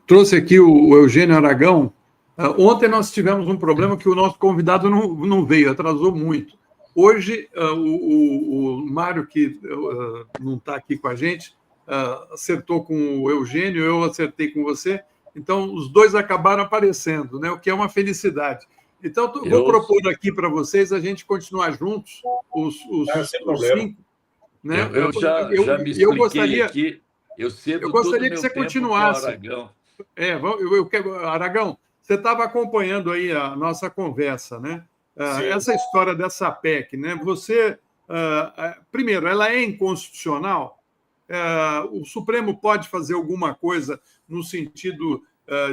trouxe aqui o Eugênio Aragão. Ontem nós tivemos um problema que o nosso convidado não veio, atrasou muito. Hoje, o Mário, que não está aqui com a gente, acertou com o Eugênio, eu acertei com você, então os dois acabaram aparecendo, né? O que é uma felicidade. Então, vou propor aqui para vocês a gente continuar juntos, os cinco. Né? Eu já me expliquei aqui. Eu gostaria que você continuasse. Aragão. Aragão, você estava acompanhando aí a nossa conversa, né? Essa história dessa PEC, né? Você, primeiro, ela é inconstitucional? O Supremo pode fazer alguma coisa no sentido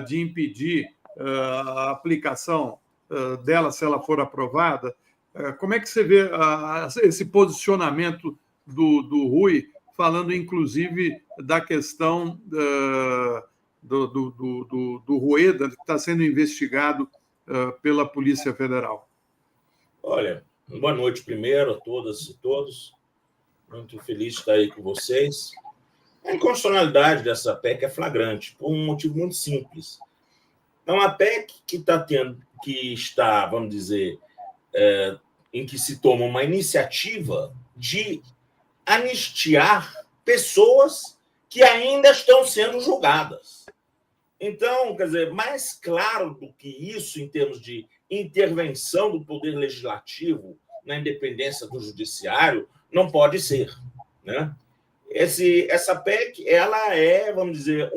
de impedir a aplicação dela se ela for aprovada? Como é que você vê esse posicionamento do Rui, falando inclusive da questão do Rueda, que está sendo investigado pela Polícia Federal? Olha, boa noite primeiro a todas e todos. Muito feliz de estar aí com vocês. A inconstitucionalidade dessa PEC é flagrante, por um motivo muito simples. É uma PEC que está, vamos dizer, em que se toma uma iniciativa de anistiar pessoas que ainda estão sendo julgadas. Então, quer dizer, mais claro do que isso, em termos de intervenção do Poder Legislativo na independência do Judiciário, não pode ser, né? Essa PEC, ela é, vamos dizer,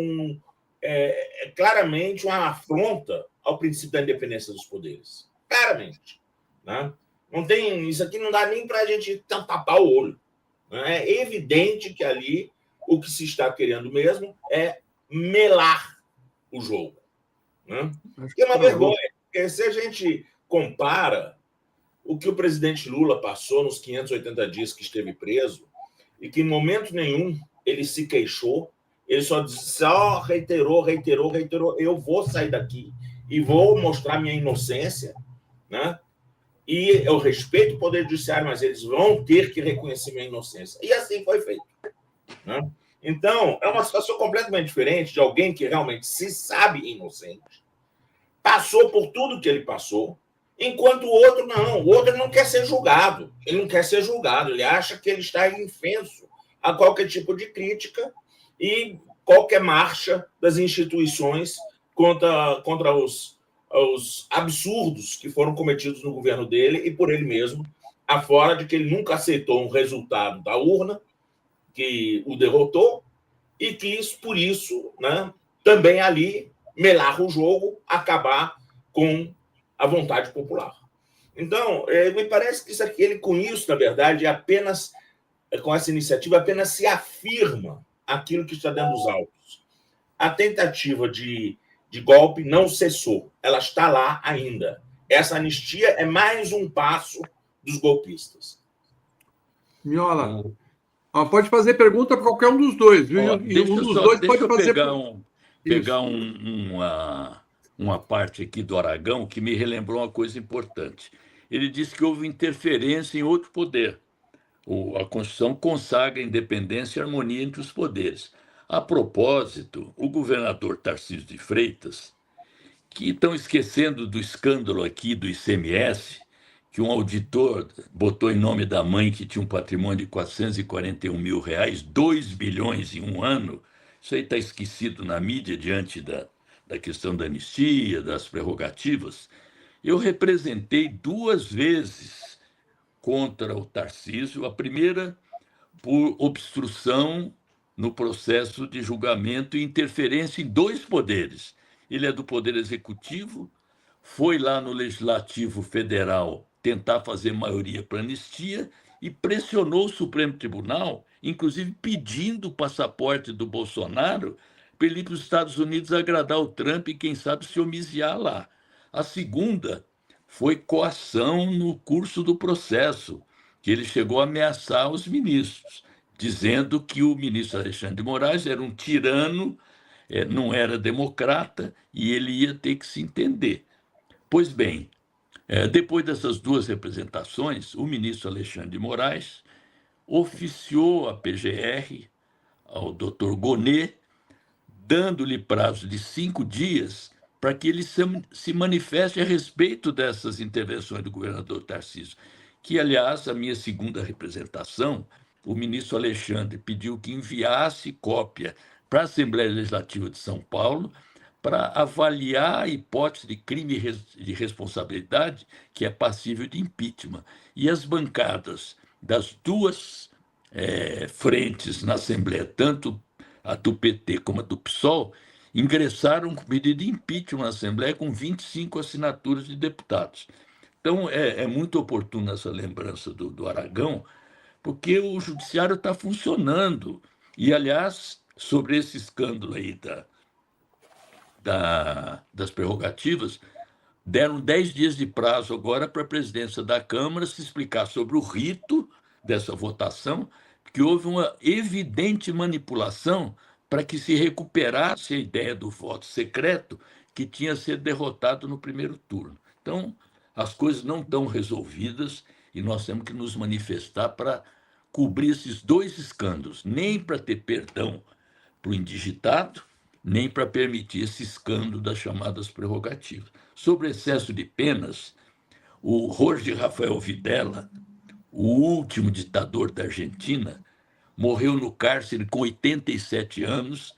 claramente uma afronta ao princípio da independência dos poderes. Claramente, né? Não tem, isso aqui não dá nem para a gente tapar o olho. Né? É evidente que ali o que se está querendo mesmo é melar o jogo. Né? Que é uma vergonha, porque se a gente compara o que o presidente Lula passou nos 580 dias que esteve preso, e que em momento nenhum ele se queixou, ele só reiterou, eu vou sair daqui e vou mostrar minha inocência, né? E eu respeito o Poder Judiciário, mas eles vão ter que reconhecer minha inocência. E assim foi feito. Né? Então, é uma situação completamente diferente de alguém que realmente se sabe inocente, passou por tudo que ele passou, enquanto o outro não. O outro não quer ser julgado. Ele não quer ser julgado. Ele acha que ele está indefenso a qualquer tipo de crítica e qualquer marcha das instituições contra os absurdos que foram cometidos no governo dele e por ele mesmo, afora de que ele nunca aceitou um resultado da urna que o derrotou e quis, por isso, né, também ali melar o jogo, acabar com a vontade popular. Então, me parece que ele, com isso, na verdade, com essa iniciativa, apenas se afirma aquilo que está dentro dos autos. A tentativa de golpe não cessou, ela está lá ainda. Essa anistia é mais um passo dos golpistas. Miola, pode fazer pergunta para qualquer um dos dois, viu? Deixa eu pegar uma parte aqui do Aragão que me relembrou uma coisa importante. Ele disse que houve interferência em outro poder. A Constituição consagra a independência e a harmonia entre os poderes. A propósito, o governador Tarcísio de Freitas, que estão esquecendo do escândalo aqui do ICMS, que um auditor botou em nome da mãe que tinha um patrimônio de R$441 mil, 2 bilhões em um ano, isso aí está esquecido na mídia diante da questão da anistia, das prerrogativas. Eu representei 2 vezes contra o Tarcísio, a primeira por obstrução no processo de julgamento e interferência em 2 poderes. Ele é do Poder Executivo, foi lá no Legislativo Federal tentar fazer maioria para anistia e pressionou o Supremo Tribunal, inclusive pedindo o passaporte do Bolsonaro para ele ir para os Estados Unidos agradar o Trump e, quem sabe, se homiziar lá. A segunda foi coação no curso do processo, que ele chegou a ameaçar os ministros, dizendo que o ministro Alexandre de Moraes era um tirano, não era democrata e ele ia ter que se entender. Pois bem, depois dessas 2 representações, o ministro Alexandre de Moraes oficiou a PGR, ao doutor Gonê, dando-lhe prazo de 5 dias para que ele se manifeste a respeito dessas intervenções do governador Tarcísio, que, aliás, a minha segunda representação, o ministro Alexandre pediu que enviasse cópia para a Assembleia Legislativa de São Paulo para avaliar a hipótese de crime de responsabilidade que é passível de impeachment. E as bancadas das duas frentes na Assembleia, tanto a do PT como a do PSOL, ingressaram com pedido de impeachment na Assembleia com 25 assinaturas de deputados. Então, é muito oportuna essa lembrança do Aragão, porque o judiciário está funcionando. E, aliás, sobre esse escândalo aí das prerrogativas, deram 10 dias de prazo agora para a presidência da Câmara se explicar sobre o rito dessa votação, porque houve uma evidente manipulação para que se recuperasse a ideia do voto secreto que tinha sido derrotado no primeiro turno. Então, as coisas não estão resolvidas e nós temos que nos manifestar para cobrir esses dois escândalos, nem para ter perdão para o indigitado, nem para permitir esse escândalo das chamadas prerrogativas. Sobre excesso de penas, o Jorge Rafael Videla, o último ditador da Argentina, morreu no cárcere com 87 anos,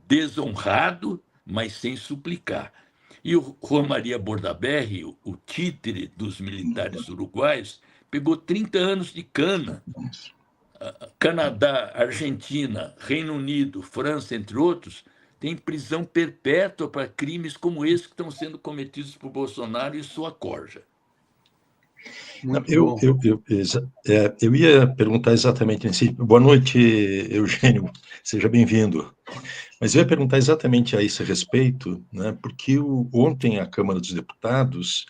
desonrado, mas sem suplicar. E o Juan Maria Bordaberry, o títere dos militares uruguaios, pegou 30 anos de cana. Canadá, Argentina, Reino Unido, França, entre outros, têm prisão perpétua para crimes como esse que estão sendo cometidos por Bolsonaro e sua corja. Eu ia perguntar exatamente assim. Boa noite, Eugênio, seja bem-vindo. Mas eu ia perguntar exatamente a esse respeito, né, porque ontem a Câmara dos Deputados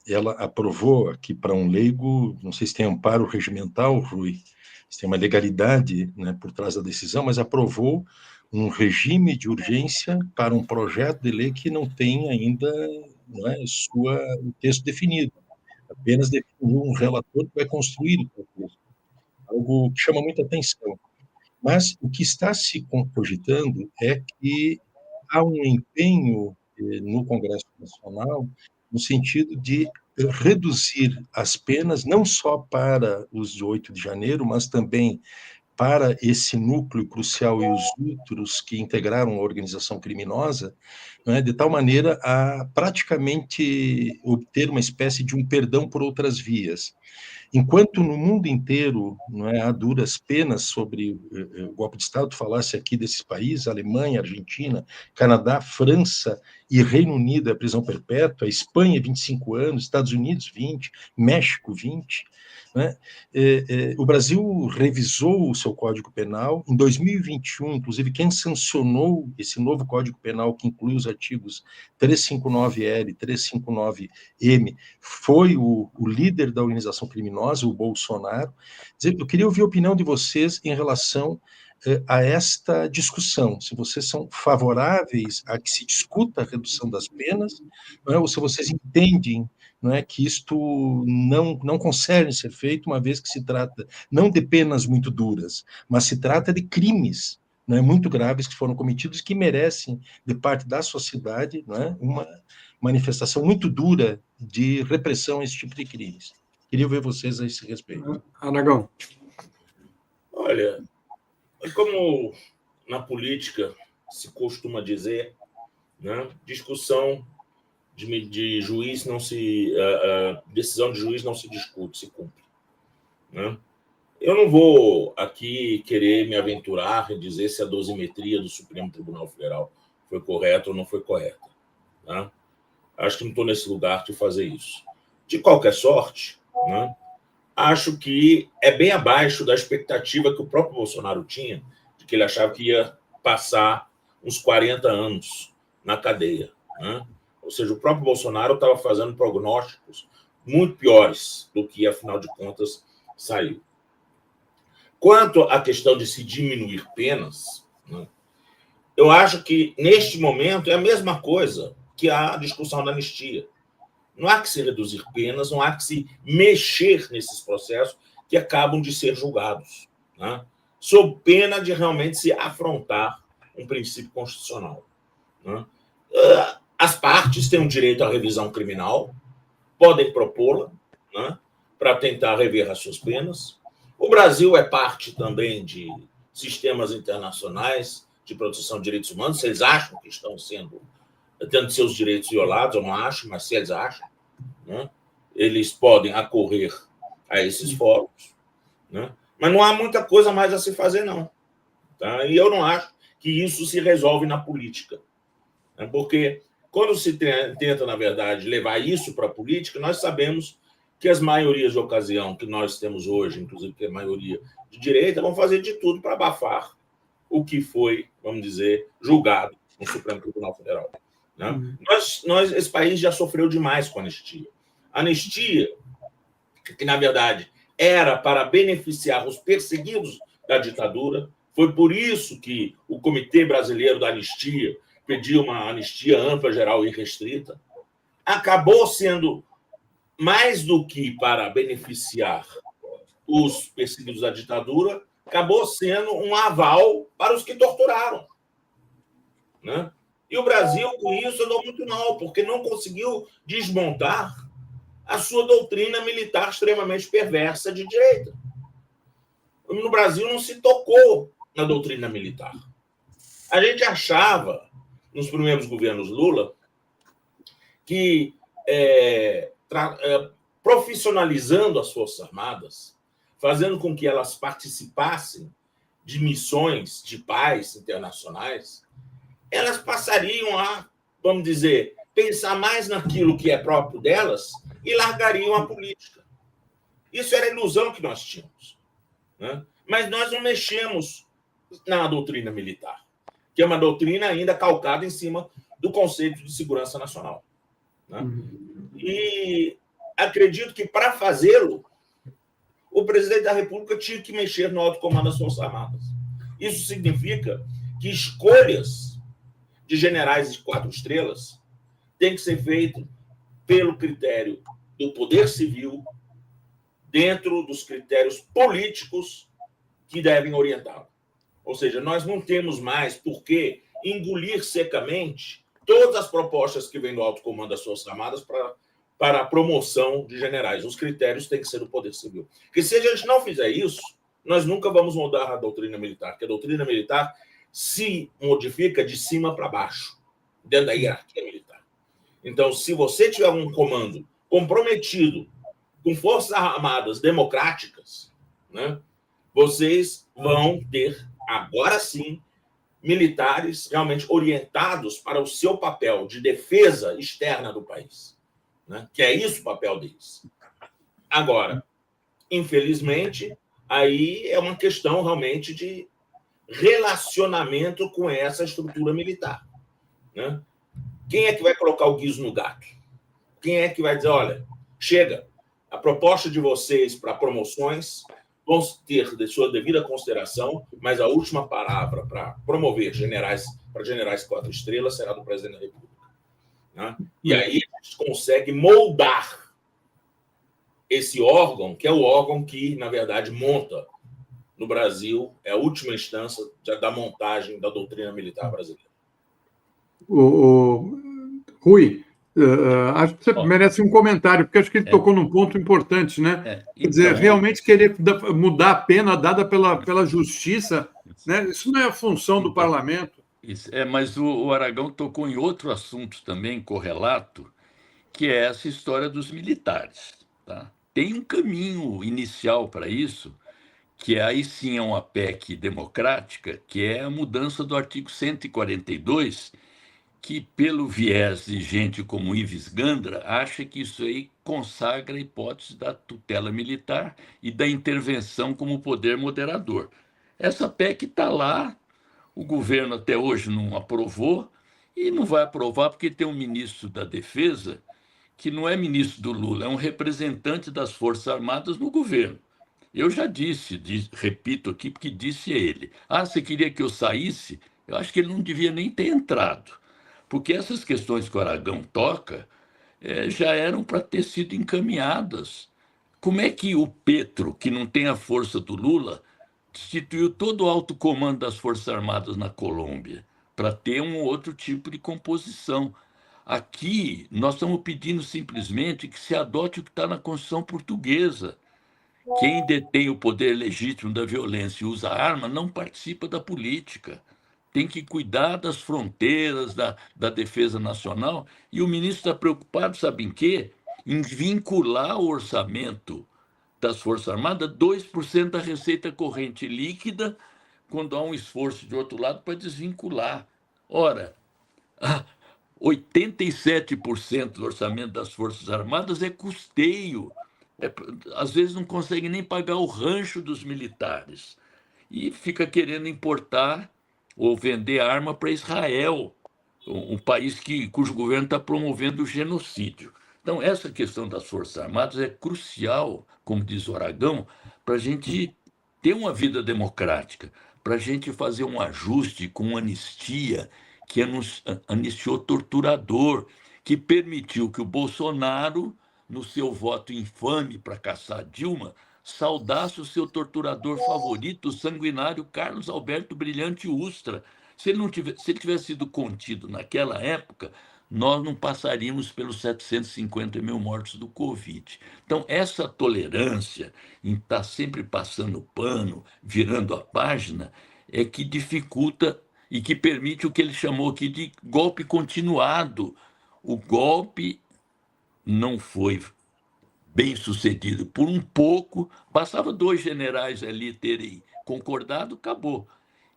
ela aprovou aqui para um leigo, não sei se tem amparo regimental, Rui, se tem uma legalidade, né, por trás da decisão, mas aprovou um regime de urgência para um projeto de lei que não tem ainda, não é, o texto definido. Apenas definiu um relator que vai construir o texto. Algo que chama muita atenção. Mas o que está se cogitando é que há um empenho no Congresso Nacional no sentido de reduzir as penas, não só para os de 8 de janeiro, mas também para esse núcleo crucial e os outros que integraram a organização criminosa, né, de tal maneira a praticamente obter uma espécie de um perdão por outras vias. Enquanto no mundo inteiro não é, há duras penas sobre o golpe de Estado, falasse aqui desses países, Alemanha, Argentina, Canadá, França e Reino Unido é prisão perpétua, Espanha 25 anos, Estados Unidos 20, México 20, né? O Brasil revisou o seu Código Penal em 2021, inclusive quem sancionou esse novo Código Penal que inclui os artigos 359L e 359M foi o líder da organização criminosa, o Bolsonaro. Eu queria ouvir a opinião de vocês em relação a esta discussão, se vocês são favoráveis a que se discuta a redução das penas, não é? Ou se vocês entendem, não é, que isto não consegue ser feito, uma vez que se trata não de penas muito duras, mas se trata de crimes, não é, muito graves que foram cometidos que merecem, de parte da sociedade, não é, uma manifestação muito dura de repressão a esse tipo de crimes. Queria ver vocês a esse respeito. Aragão. Olha, como na política se costuma dizer, né, discussão de juiz não se... decisão de juiz não se discute, se cumpre. Né? Eu não vou aqui querer me aventurar em dizer se a dosimetria do Supremo Tribunal Federal foi correta ou não foi correta. Né? Acho que não estou nesse lugar de fazer isso. De qualquer sorte, né, acho que é bem abaixo da expectativa que o próprio Bolsonaro tinha, de que ele achava que ia passar uns 40 anos na cadeia. Né? Ou seja, o próprio Bolsonaro estava fazendo prognósticos muito piores do que, afinal de contas, saiu. Quanto à questão de se diminuir penas, né, eu acho que, neste momento, é a mesma coisa que a discussão da anistia. Não há que se reduzir penas, não há que se mexer nesses processos que acabam de ser julgados, né, sob pena de realmente se afrontar um princípio constitucional. Né? As partes têm um direito à revisão criminal, podem propô-la, né, para tentar rever as suas penas. O Brasil é parte também de sistemas internacionais de proteção de direitos humanos. Vocês acham que estão tendo seus direitos violados? Eu não acho, mas se eles acham, né, eles podem acorrer a esses fóruns. Né? Mas não há muita coisa mais a se fazer, não. Tá? E eu não acho que isso se resolve na política. Né? Porque quando se tenta, na verdade, levar isso para a política, nós sabemos que as maiorias de ocasião que nós temos hoje, inclusive que a maioria de direita, vão fazer de tudo para abafar o que foi, vamos dizer, julgado no Supremo Tribunal Federal. Né? Esse país já sofreu demais com a anistia. A anistia, que na verdade era para beneficiar os perseguidos da ditadura, foi por isso que o Comitê Brasileiro da Anistia pediu uma anistia ampla, geral e restrita, acabou sendo mais do que para beneficiar os perseguidos da ditadura, acabou sendo um aval para os que torturaram. Né? E o Brasil, com isso, andou muito mal, porque não conseguiu desmontar a sua doutrina militar extremamente perversa de direita. No Brasil não se tocou na doutrina militar. A gente achava, nos primeiros governos Lula, que profissionalizando as Forças Armadas, fazendo com que elas participassem de missões de paz internacionais, elas passariam a, vamos dizer, pensar mais naquilo que é próprio delas e largariam a política. Isso era a ilusão que nós tínhamos. Né? Mas nós não mexemos na doutrina militar, que é uma doutrina ainda calcada em cima do conceito de segurança nacional. Né? E acredito que, para fazê-lo, o presidente da República tinha que mexer no alto comando das Forças Armadas. Isso significa que escolhas de generais de 4 estrelas têm que ser feitas pelo critério do poder civil, dentro dos critérios políticos que devem orientá-lo. Ou seja, nós não temos mais por que engolir secamente todas as propostas que vêm do alto comando das Forças Armadas para a promoção de generais. Os critérios têm que ser do poder civil. Porque se a gente não fizer isso, nós nunca vamos mudar a doutrina militar, porque a doutrina militar se modifica de cima para baixo, dentro da hierarquia militar. Então, se você tiver um comando comprometido com forças armadas democráticas, né, vocês vão ter, agora sim, militares realmente orientados para o seu papel de defesa externa do país, né, que é isso o papel deles. Agora, infelizmente, aí é uma questão realmente de relacionamento com essa estrutura militar. Né? Quem é que vai colocar o guiso no gato? Quem é que vai dizer, olha, chega, a proposta de vocês para promoções vão ter de sua devida consideração, mas a última palavra para promover generais, para generais 4 estrelas, será do presidente da República. Né? E aí a gente consegue moldar esse órgão, que é o órgão que, na verdade, monta no Brasil, é a última instância da montagem da doutrina militar brasileira. Rui, acho que você merece um comentário, porque acho que ele tocou num ponto importante, né? Quer dizer, realmente querer mudar a pena dada pela justiça, né? Isso não é a função do parlamento. Isso. Mas o Aragão tocou em outro assunto também, correlato, que é essa história dos militares. Tá? Tem um caminho inicial para isso, que aí sim é uma PEC democrática, que é a mudança do artigo 142, que, pelo viés de gente como Ives Gandra, acha que isso aí consagra a hipótese da tutela militar e da intervenção como poder moderador. Essa PEC está lá, o governo até hoje não aprovou e não vai aprovar porque tem um ministro da Defesa que não é ministro do Lula, é um representante das Forças Armadas no governo. Eu já disse, repito aqui, porque disse a ele, você queria que eu saísse? Eu acho que ele não devia nem ter entrado. Porque essas questões que o Aragão toca já eram para ter sido encaminhadas. Como é que o Petro, que não tem a força do Lula, destituiu todo o alto comando das Forças Armadas na Colômbia para ter um outro tipo de composição. Aqui, nós estamos pedindo simplesmente que se adote o que está na Constituição portuguesa. Quem detém o poder legítimo da violência e usa arma não participa da política. Tem que cuidar das fronteiras, da defesa nacional. E o ministro está preocupado, sabe em quê? Em vincular o orçamento das Forças Armadas 2% da receita corrente líquida, quando há um esforço de outro lado para desvincular. Ora, 87% do orçamento das Forças Armadas é custeio. Às vezes não consegue nem pagar o rancho dos militares. E fica querendo importar ou vender arma para Israel, um país cujo governo está promovendo o genocídio. Então, essa questão das Forças Armadas é crucial, como diz o Aragão, para a gente ter uma vida democrática, para a gente fazer um ajuste com anistia, que anistiou torturador, que permitiu que o Bolsonaro, no seu voto infame para caçar Dilma, saudasse o seu torturador favorito, o sanguinário Carlos Alberto Brilhante Ustra. Se ele tivesse sido contido naquela época, nós não passaríamos pelos 750 mil mortos do Covid. Então, essa tolerância em estar sempre passando pano, virando a página, é que dificulta e que permite o que ele chamou aqui de golpe continuado. O golpe não foi bem sucedido por um pouco, bastava 2 generais ali terem concordado, acabou.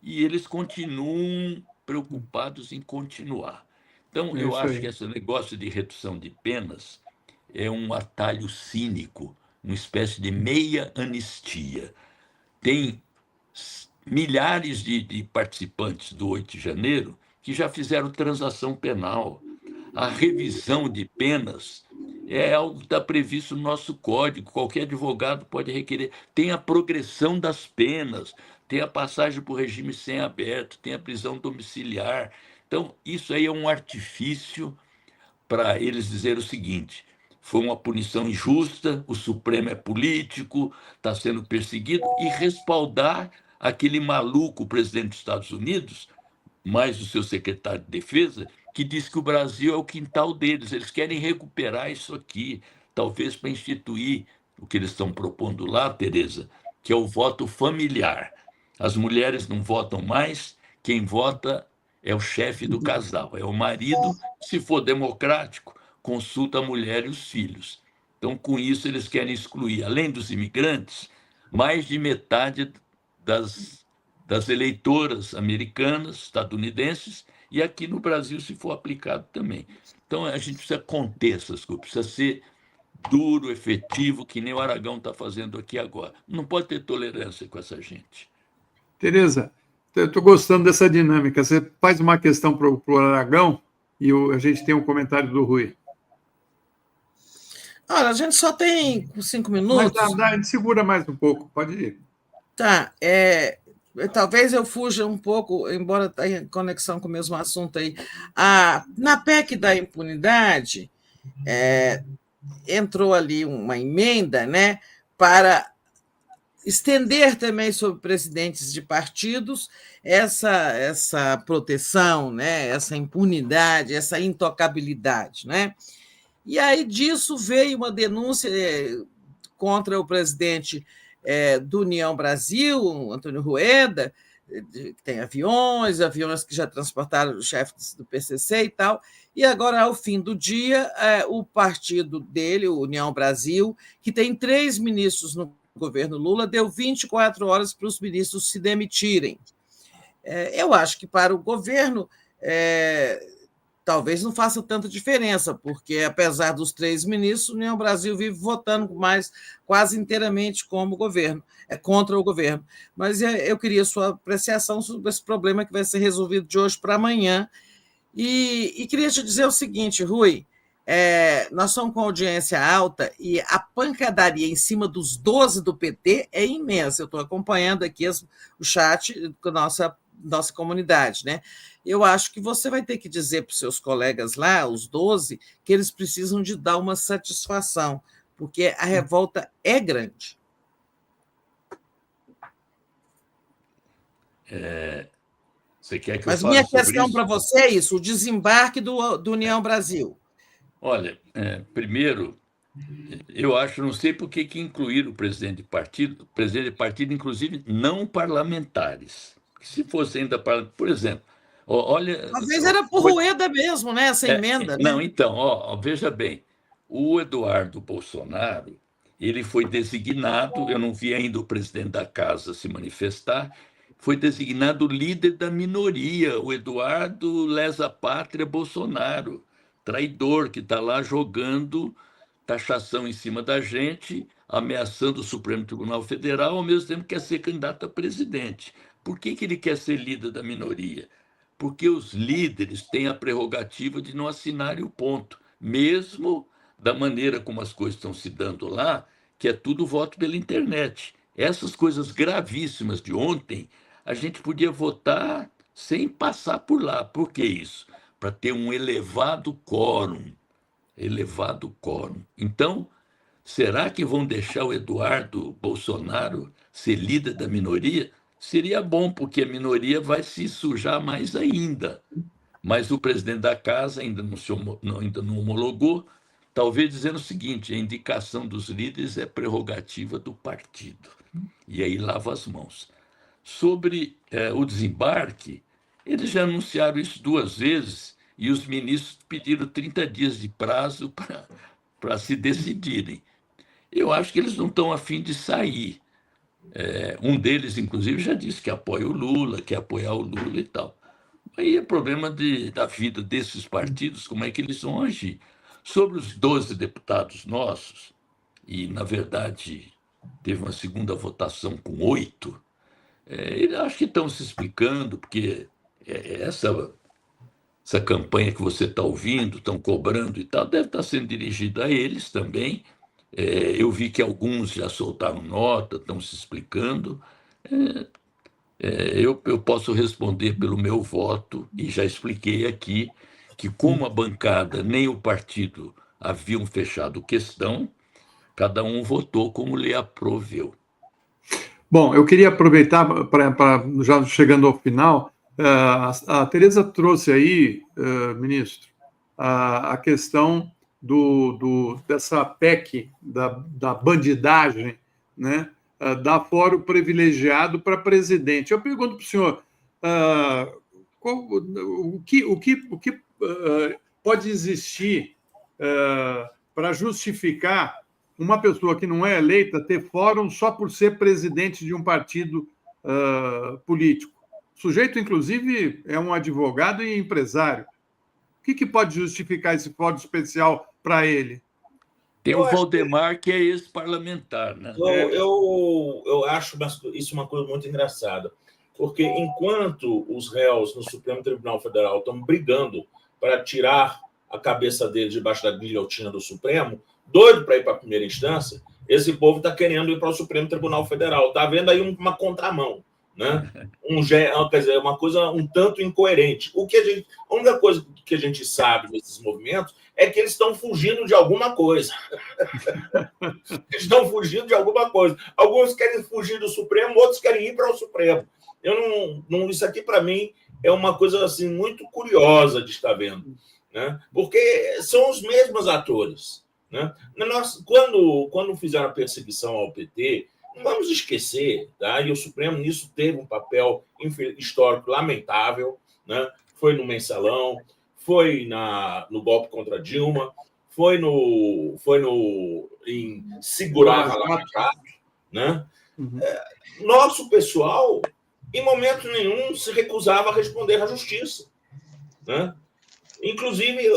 E eles continuam preocupados em continuar. Então, eu acho que esse negócio de redução de penas é um atalho cínico, uma espécie de meia anistia. Tem milhares de participantes do 8 de janeiro que já fizeram transação penal. A revisão de penas é algo que está previsto no nosso código, qualquer advogado pode requerer. Tem a progressão das penas, tem a passagem para o regime semiaberto, tem a prisão domiciliar. Então, isso aí é um artifício para eles dizer o seguinte: foi uma punição injusta, o Supremo é político, está sendo perseguido, e respaldar aquele maluco, o presidente dos Estados Unidos, mais o seu secretário de Defesa, que diz que o Brasil é o quintal deles. Eles querem recuperar isso aqui, talvez para instituir o que eles estão propondo lá, Tereza, que é o voto familiar. As mulheres não votam mais, quem vota é o chefe do casal, é o marido. Se for democrático, consulta a mulher e os filhos. Então, com isso, eles querem excluir, além dos imigrantes, mais de metade das eleitoras americanas, estadunidenses, e aqui no Brasil, se for aplicado também. Então, a gente precisa conter essas coisas, precisa ser duro, efetivo, que nem o Aragão está fazendo aqui agora. Não pode ter tolerância com essa gente. Tereza, eu estou gostando dessa dinâmica. Você faz uma questão para o Aragão e a gente tem um comentário do Rui. Olha, a gente só tem 5 minutos. Mas a gente segura mais um pouco, pode ir. Tá, talvez eu fuja um pouco, embora tenha conexão com o mesmo assunto aí. Na PEC da impunidade, entrou ali uma emenda, né, para estender também sobre presidentes de partidos essa proteção, né, essa impunidade, essa intocabilidade, né? E aí disso veio uma denúncia contra o presidente do União Brasil, Antônio Rueda, que tem aviões que já transportaram os chefes do PCC e tal, e agora, ao fim do dia, o partido dele, o União Brasil, que tem 3 ministros no governo Lula, deu 24 horas para os ministros se demitirem. Eu acho que para o governo talvez não faça tanta diferença, porque, apesar dos 3 ministros, o União Brasil vive votando quase inteiramente como governo, contra o governo. Mas eu queria sua apreciação sobre esse problema que vai ser resolvido de hoje para amanhã. E queria te dizer o seguinte, Rui, nós estamos com audiência alta e a pancadaria em cima dos 12 do PT é imensa. Eu estou acompanhando aqui o chat com a nossa comunidade, né? Eu acho que você vai ter que dizer para os seus colegas lá, os 12, que eles precisam de dar uma satisfação, porque a revolta é grande. Você quer que Mas eu fale minha sobre questão isso? para você é isso, o desembarque do União Brasil. Olha, primeiro, eu acho, não sei por que incluíram o presidente de partido, inclusive não parlamentares. Se fosse ainda por exemplo, olha. Talvez era por Rueda mesmo, né? Essa emenda, Não, né? então, veja bem, o Eduardo Bolsonaro, ele foi designado, eu não vi ainda o presidente da casa se manifestar, foi designado líder da minoria, o Eduardo Lesa Pátria Bolsonaro, traidor que está lá jogando taxação em cima da gente, ameaçando o Supremo Tribunal Federal, ao mesmo tempo que quer ser candidato a presidente. Por que ele quer ser líder da minoria? Porque os líderes têm a prerrogativa de não assinarem o ponto, mesmo da maneira como as coisas estão se dando lá, que é tudo voto pela internet. Essas coisas gravíssimas de ontem, a gente podia votar sem passar por lá. Por que isso? Para ter um elevado quórum. Elevado quórum. Então, será que vão deixar o Eduardo Bolsonaro ser líder da minoria? Seria bom, porque a minoria vai se sujar mais ainda. Mas o presidente da casa ainda não homologou, talvez dizendo o seguinte: a indicação dos líderes é prerrogativa do partido. E aí lava as mãos. Sobre o desembarque, eles já anunciaram isso 2 vezes e os ministros pediram 30 dias de prazo para se decidirem. Eu acho que eles não estão a fim de sair. Um deles, inclusive, já disse que apoia o Lula, quer apoiar o Lula e tal. Aí é problema da vida desses partidos, como é que eles vão agir. Sobre os 12 deputados nossos, e, na verdade, teve uma segunda votação com 8, eles acho que estão se explicando, porque essa campanha que você está ouvindo, estão cobrando e tal, deve estar sendo dirigida a eles também. Eu vi que alguns já soltaram nota, estão se explicando. Eu posso responder pelo meu voto, e já expliquei aqui que, como a bancada nem o partido haviam fechado questão, cada um votou como lhe aproveu. Bom, eu queria aproveitar já chegando ao final, a Tereza trouxe aí, ministro, a questão dessa PEC da bandidagem, né, dar fórum privilegiado para presidente. Eu pergunto para o senhor, o que pode existir para justificar uma pessoa que não é eleita ter fórum só por ser presidente de um partido político? O sujeito, inclusive, é um advogado e empresário. O que pode justificar esse fórum especial para ele? Tem o Valdemar, que é ex-parlamentar, né? Eu acho isso uma coisa muito engraçada, porque enquanto os réus no Supremo Tribunal Federal estão brigando para tirar a cabeça deles debaixo da guilhotina do Supremo, doido para ir para a primeira instância, esse povo está querendo ir para o Supremo Tribunal Federal. Está havendo aí uma contramão, né? Quer dizer, uma coisa um tanto incoerente. A única coisa que a gente sabe desses movimentos é que eles estão fugindo de alguma coisa. Eles estão fugindo de alguma coisa. Alguns querem fugir do Supremo, outros querem ir para o Supremo. Isso aqui, para mim, é uma coisa assim, muito curiosa de estar vendo, né? Porque são os mesmos atores, né? Quando fizeram a perseguição ao PT, não vamos esquecer, tá? E o Supremo nisso teve um papel histórico lamentável, né? Foi no Mensalão, foi no golpe contra Dilma, foi em segurar a Lava Jato, né? Nosso pessoal, em momento nenhum, se recusava a responder à justiça, né? Inclusive,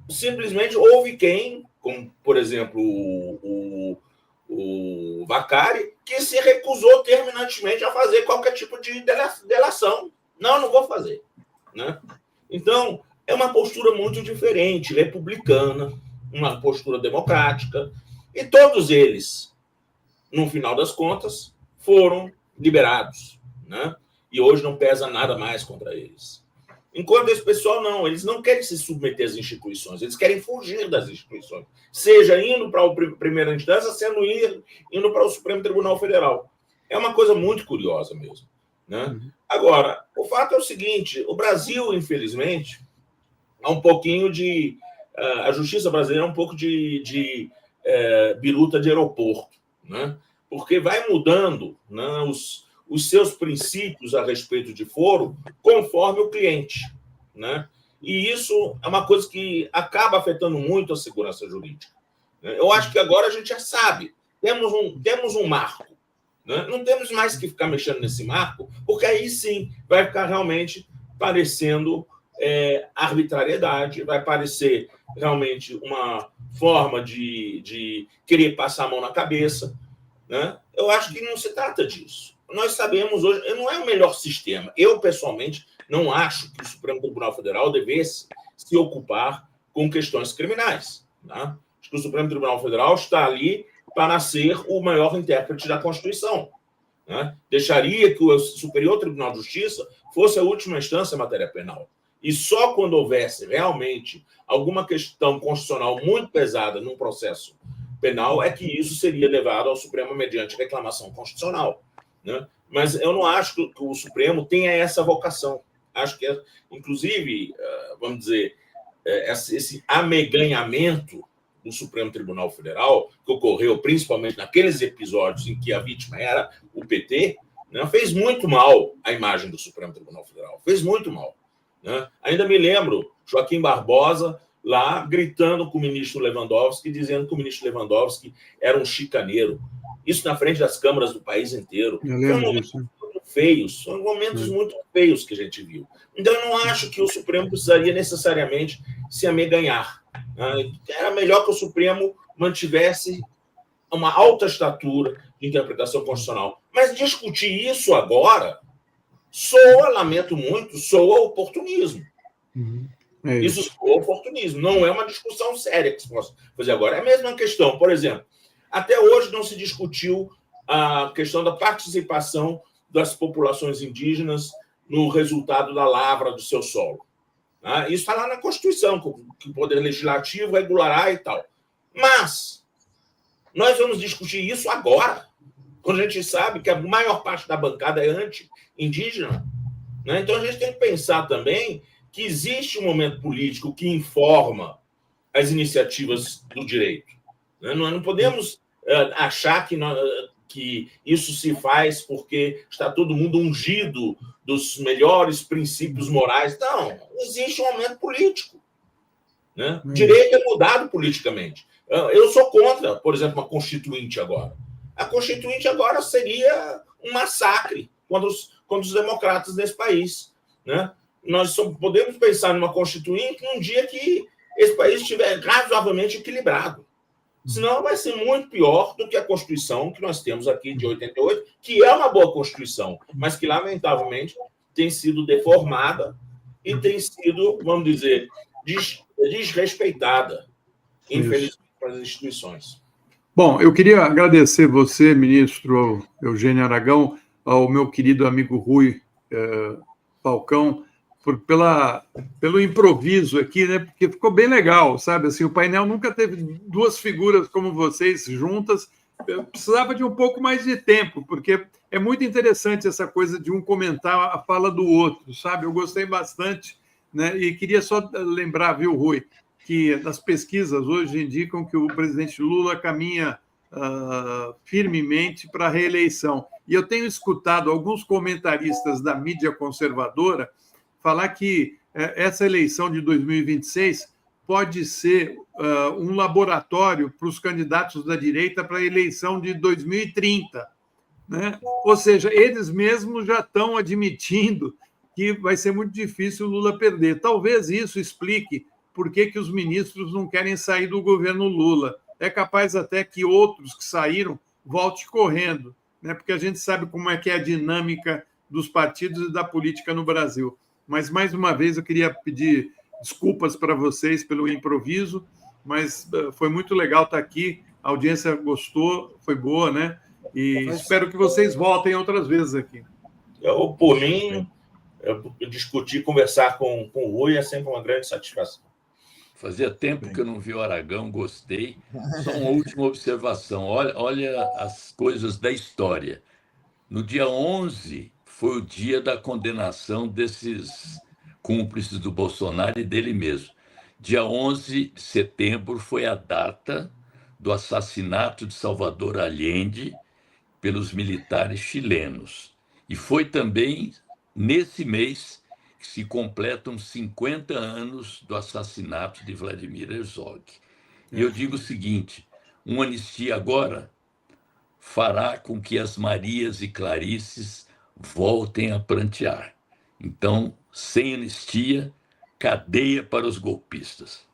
simplesmente houve quem, como, por exemplo, o Vacari, que se recusou terminantemente a fazer qualquer tipo de delação. Não vou fazer, né? Então, é uma postura muito diferente, republicana, uma postura democrática, e todos eles, no final das contas, foram liberados, né? E hoje não pesa nada mais contra eles. Enquanto esse pessoal não, eles não querem se submeter às instituições, eles querem fugir das instituições, seja indo para a primeira instância, indo para o Supremo Tribunal Federal. É uma coisa muito curiosa mesmo, né? Agora, o fato é o seguinte: o Brasil, infelizmente, é um pouquinho de... A justiça brasileira é um pouco de biruta de aeroporto, né? Porque vai mudando, né, os seus princípios a respeito de foro conforme o cliente, né? E isso é uma coisa que acaba afetando muito a segurança jurídica. Eu acho que agora a gente já sabe, temos um marco, né? Não temos mais que ficar mexendo nesse marco, porque aí sim vai ficar realmente parecendo arbitrariedade, vai parecer realmente uma forma de querer passar a mão na cabeça, né? Eu acho que não se trata disso. Nós sabemos hoje, não é o melhor sistema. Eu, pessoalmente, não acho que o Supremo Tribunal Federal devesse se ocupar com questões criminais, né? Acho que o Supremo Tribunal Federal está ali para ser o maior intérprete da Constituição, né? Deixaria que o Superior Tribunal de Justiça fosse a última instância em matéria penal. E só quando houvesse realmente alguma questão constitucional muito pesada num processo penal é que isso seria levado ao Supremo mediante reclamação constitucional, né? Mas eu não acho que o Supremo tenha essa vocação. Acho que, inclusive, vamos dizer, esse ameganhamento do Supremo Tribunal Federal, que ocorreu principalmente naqueles episódios em que a vítima era o PT, né, fez muito mal à imagem do Supremo Tribunal Federal. Fez muito mal, né? Ainda me lembro Joaquim Barbosa lá gritando com o ministro Lewandowski, dizendo que o ministro Lewandowski era um chicaneiro. Isso na frente das câmaras do país inteiro. São momentos muito feios que a gente viu. Então, eu não acho que o Supremo precisaria necessariamente se ameganhar. Era melhor que o Supremo mantivesse uma alta estatura de interpretação constitucional. Mas discutir isso agora soa, lamento muito, soa oportunismo. Isso soa oportunismo. Não é uma discussão séria que se possa fazer agora. É a mesma questão. Por exemplo, até hoje não se discutiu a questão da participação das populações indígenas no resultado da lavra do seu solo. Isso está lá na Constituição, que o Poder Legislativo regulará e tal. Mas nós vamos discutir isso agora, quando a gente sabe que a maior parte da bancada é anti-indígena, né? Então a gente tem que pensar também que existe um momento político que informa as iniciativas do direito, né? Nós não podemos achar que isso se faz porque está todo mundo ungido dos melhores princípios morais. Não, existe um momento político, né? Direito é mudado politicamente. Eu sou contra, por exemplo, uma constituinte agora. A constituinte agora seria um massacre contra os democratas desse país, né? Nós só podemos pensar numa constituinte num dia que esse país estiver razoavelmente equilibrado. Senão vai ser muito pior do que a Constituição que nós temos aqui de 88, que é uma boa Constituição, mas que, lamentavelmente, tem sido deformada e tem sido, vamos dizer, desrespeitada, infelizmente, pelas instituições. Bom, eu queria agradecer você, ministro Eugênio Aragão, ao meu querido amigo Rui Falcão, pelo improviso aqui, né? Porque ficou bem legal, sabe? Assim, o painel nunca teve duas figuras como vocês juntas. Eu precisava de um pouco mais de tempo, porque é muito interessante essa coisa de um comentar a fala do outro, sabe? Eu gostei bastante, né? E queria só lembrar, viu, Rui, que as pesquisas hoje indicam que o presidente Lula caminha firmemente para a reeleição. E eu tenho escutado alguns comentaristas da mídia conservadora falar que essa eleição de 2026 pode ser um laboratório para os candidatos da direita para a eleição de 2030, né? Ou seja, eles mesmos já estão admitindo que vai ser muito difícil o Lula perder. Talvez isso explique por que os ministros não querem sair do governo Lula. É capaz até que outros que saíram voltem correndo, né? Porque a gente sabe como é que é a dinâmica dos partidos e da política no Brasil. Mas, mais uma vez, eu queria pedir desculpas para vocês pelo improviso, mas foi muito legal estar aqui, a audiência gostou, foi boa, né? E espero que vocês voltem outras vezes aqui. Por mim, discutir, conversar com o Rui é sempre uma grande satisfação. Fazia tempo que eu não vi o Aragão, gostei. Só uma última observação, olha as coisas da história. No dia 11, foi o dia da condenação desses cúmplices do Bolsonaro e dele mesmo. Dia 11 de setembro foi a data do assassinato de Salvador Allende pelos militares chilenos. E foi também nesse mês que se completam 50 anos do assassinato de Vladimir Herzog. E eu digo o seguinte, uma anistia agora fará com que as Marias e Clarices voltem a prantear. Então, sem anistia, cadeia para os golpistas.